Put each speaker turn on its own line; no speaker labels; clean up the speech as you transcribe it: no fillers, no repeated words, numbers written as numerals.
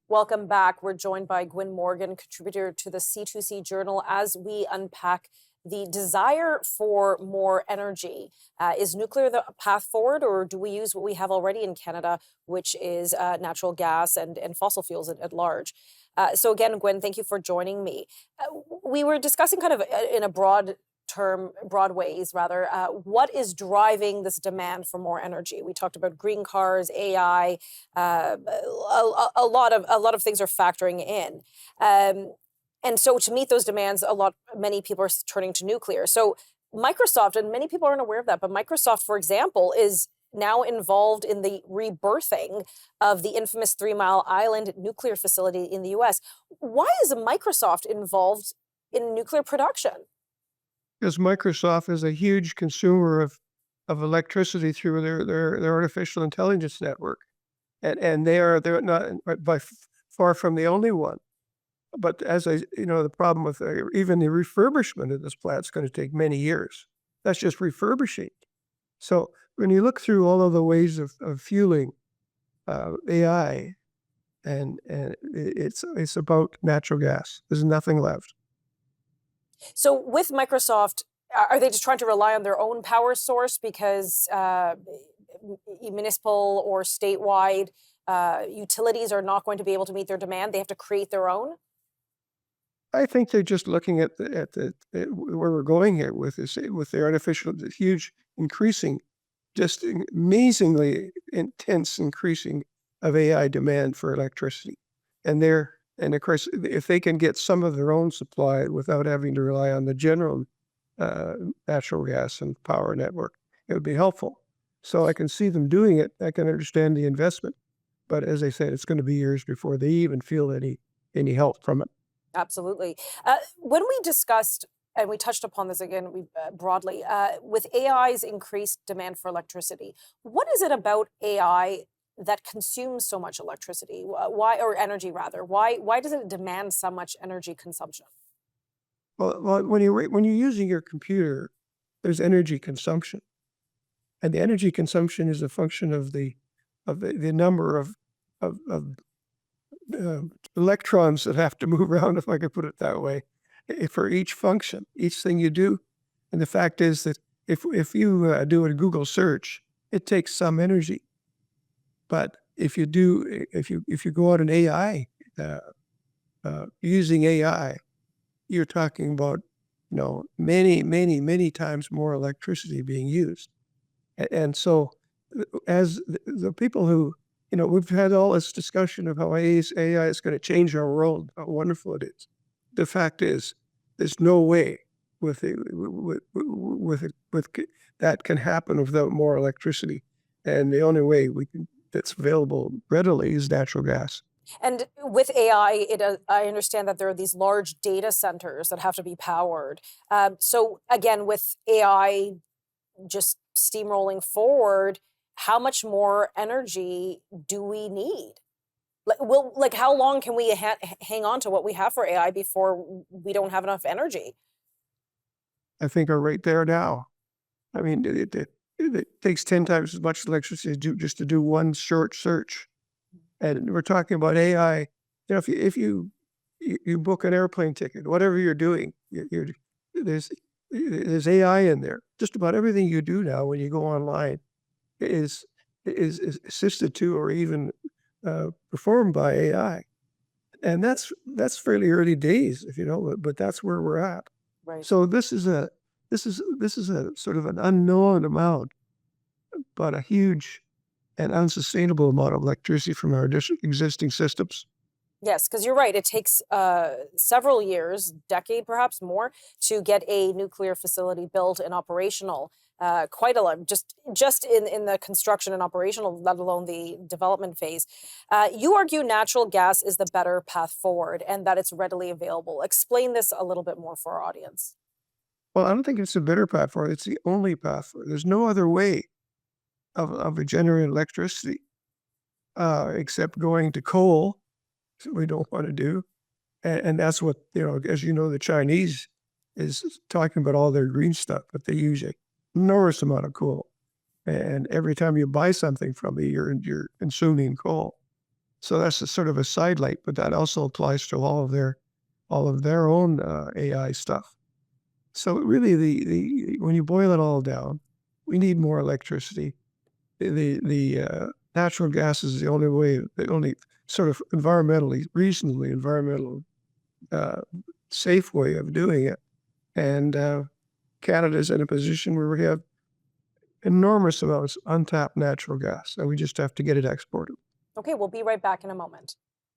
Welcome back. We're joined by Gwyn Morgan, contributor to the C2C Journal, as we unpack the desire for more energy. Is nuclear the path forward, or do we use what we have already in Canada, which is natural gas and fossil fuels at large? So again, Gwyn, thank you for joining me. We were discussing kind of in a broad ways rather, what is driving this demand for more energy? We talked about green cars, AI, a lot of things are factoring in. And so to meet those demands, many people are turning to nuclear. So Microsoft, and many people aren't aware of that, but Microsoft, for example, is now involved in the rebirthing of the infamous 3 Mile Island nuclear facility in the US. Why is Microsoft involved in nuclear production?
Because Microsoft is a huge consumer of electricity through their artificial intelligence network, and they're not far from the only one. But the problem with even the refurbishment of this plant is going to take many years. That's just refurbishing. So when you look through all of the ways of fueling AI, and it's about natural gas. There's nothing left.
So with Microsoft, are they just trying to rely on their own power source because municipal or statewide utilities are not going to be able to meet their demand? They have to create their own?
I think they're just looking at where we're going here with the huge increasing, just amazingly intense increasing of AI demand for electricity. And of course, if they can get some of their own supply without having to rely on the general natural gas and power network, it would be helpful. So I can see them doing it. I can understand the investment. But as I said, it's going to be years before they even feel any help from it.
Absolutely. When we discussed, and we touched upon this again broadly, with AI's increased demand for electricity, what is it about AI that consumes so much electricity? Why, or energy rather? Why does it demand so much energy consumption?
Well, when you're using your computer, there's energy consumption, and the energy consumption is a function of the number of electrons that have to move around, if I could put it that way, for each function, each thing you do. And the fact is that if you do a Google search, it takes some energy. But if you go out an AI, using AI, you're talking about many times more electricity being used. And so as the people who, we've had all this discussion of how AI is going to change our world, how wonderful it is. The fact is, there's no way that can happen without more electricity. And the only way that's available readily is natural gas.
And with AI, I understand that there are these large data centers that have to be powered. So again, with AI just steamrolling forward, how much more energy do we need? How long can we hang on to what we have for AI before we don't have enough energy?
I think are right there now. I mean, it takes 10 times as much electricity just to do one short search. And we're talking about AI. If you book an airplane ticket, whatever you're doing, there's AI in there. Just about everything you do now when you go online is assisted to or even performed by AI, and that's fairly early days, but that's where we're at.
Right.
So this is a sort of an unknown amount, but a huge and unsustainable amount of electricity from our existing systems.
Yes, because you're right. It takes several years, decade perhaps more, to get a nuclear facility built and operational. Quite a lot, just in the construction and operational, let alone the development phase. You argue natural gas is the better path forward and that it's readily available. Explain this a little bit more for our audience.
Well, I don't think it's a better path forward. It's the only path forward. There's no other way of generating electricity except going to coal. We don't want to do. And that's what, as the Chinese is talking about all their green stuff, but they use an enormous amount of coal. And every time you buy something from me, you're consuming coal. So that's a sort of a sidelight, but that also applies to all of their own AI stuff. So really, the when you boil it all down, we need more electricity. The natural gas is the only sort of reasonably environmental uh, safe way of doing it. And Canada's in a position where we have enormous amounts of untapped natural gas, and we just have to get it exported.
Okay, we'll be right back in a moment.